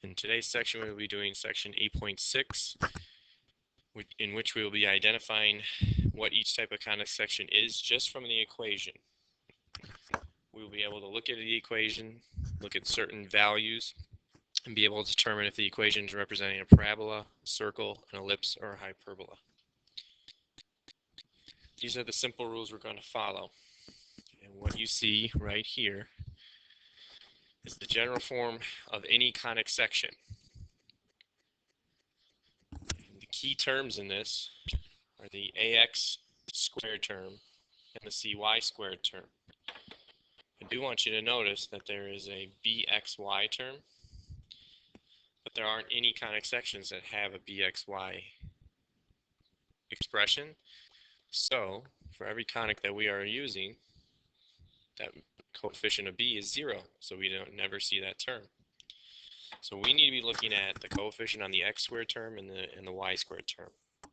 In today's section, we will be doing section 8.6, in which we will be identifying what each type of conic section is just from the equation. We will be able to look at the equation, look at certain values, and be able to determine if the equation is representing a parabola, a circle, an ellipse, or a hyperbola. These are the simple rules we're going to follow. And what you see right here is the general form of any conic section. And the key terms in this are the ax squared term and the cy squared term. I do want you to notice that there is a bxy term, but there aren't any conic sections that have a bxy expression. So for every conic that we are using, that coefficient of b is 0, so we don't never see that term. So we need to be looking at the coefficient on the x squared term and the y squared term.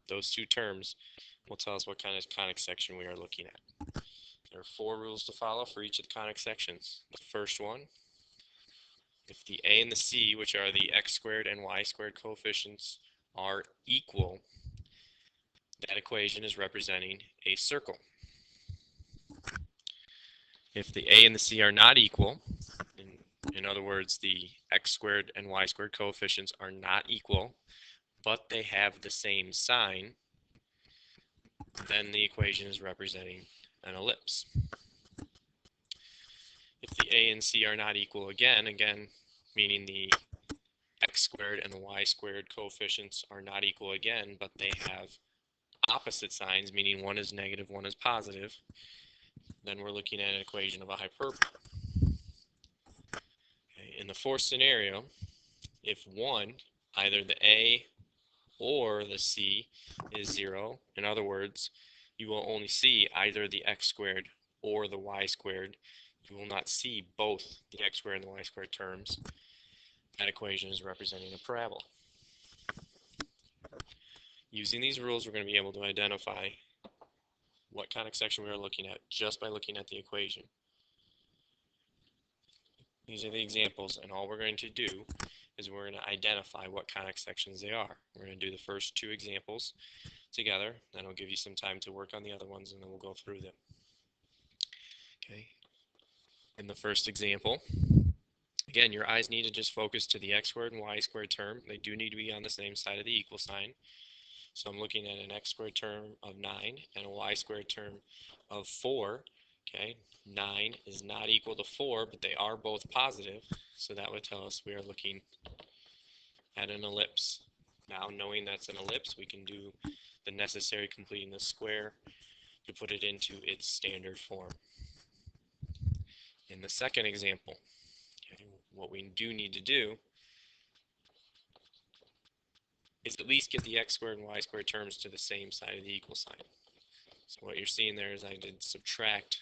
Those two terms will tell us what kind of conic section we are looking at. There are 4 rules to follow for each of the conic sections. The first one, if the a and the c, which are the x squared and y squared coefficients, are equal, that equation is representing a circle. If the a and the c are not equal, in other words, the x squared and y squared coefficients are not equal, but they have the same sign, then the equation is representing an ellipse. If the a and c are not equal again meaning the x squared and the y squared coefficients are not equal again, but they have opposite signs, meaning one is negative, one is positive, then we're looking at an equation of a hyperbola. Okay. In the fourth scenario, if one, either the a or the c is 0, in other words, you will only see either the x squared or the y squared. You will not see both the x squared and the y squared terms. That equation is representing a parabola. Using these rules, we're going to be able to identify what conic section we are looking at just by looking at the equation. These are the examples, and all we're going to do is we're going to identify what conic sections they are. We're going to do the first 2 examples together, then I'll give you some time to work on the other ones, and then we'll go through them. Okay. In the first example, again, your eyes need to just focus to the x squared and y squared term. They do need to be on the same side of the equal sign. So I'm looking at an x squared term of 9 and a y squared term of 4. Okay, 9 is not equal to 4, but they are both positive. So that would tell us we are looking at an ellipse. Now, knowing that's an ellipse, we can do the necessary completing the square to put it into its standard form. In the second example, okay, what we do need to do is at least get the x squared and y squared terms to the same side of the equal sign. So what you're seeing there is I did subtract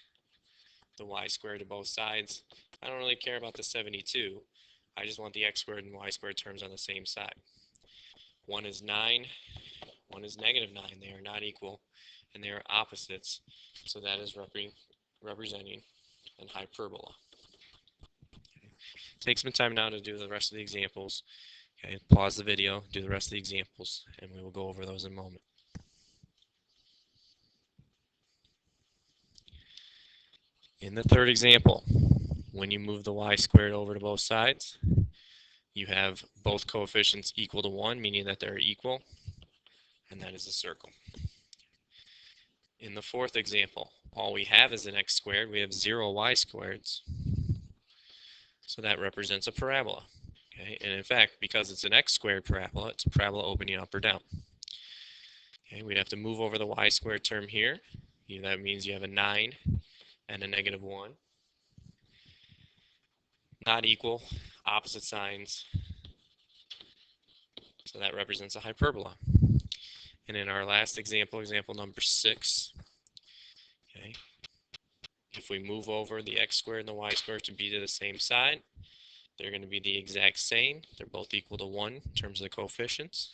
the y squared to both sides. I don't really care about the 72. I just want the x squared and y squared terms on the same side. One is 9, one is negative 9. They are not equal, and they are opposites. So that is representing an hyperbola. Okay. Take some time now to do the rest of the examples. Okay, pause the video, do the rest of the examples, and we will go over those in a moment. In the third example, when you move the y squared over to both sides, you have both coefficients equal to 1, meaning that they're equal, and that is a circle. In the fourth example, all we have is an x squared. We have 0 y squareds, so that represents a parabola. Okay, and in fact, because it's an x squared parabola, it's a parabola opening up or down. Okay, we'd have to move over the y squared term here. That means you have a 9 and a negative 1. Not equal, opposite signs. So that represents a hyperbola. And in our last example, example number 6, okay, if we move over the x squared and the y squared to be to the same side, they're going to be the exact same. They're both equal to 1 in terms of the coefficients.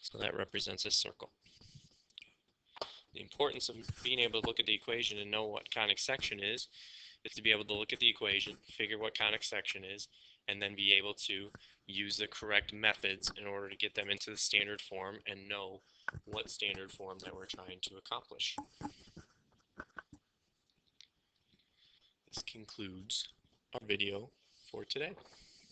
So that represents a circle. The importance of being able to look at the equation and know what conic section is to be able to look at the equation, figure what conic section is, and then be able to use the correct methods in order to get them into the standard form and know what standard form that we're trying to accomplish. This concludes our video for today.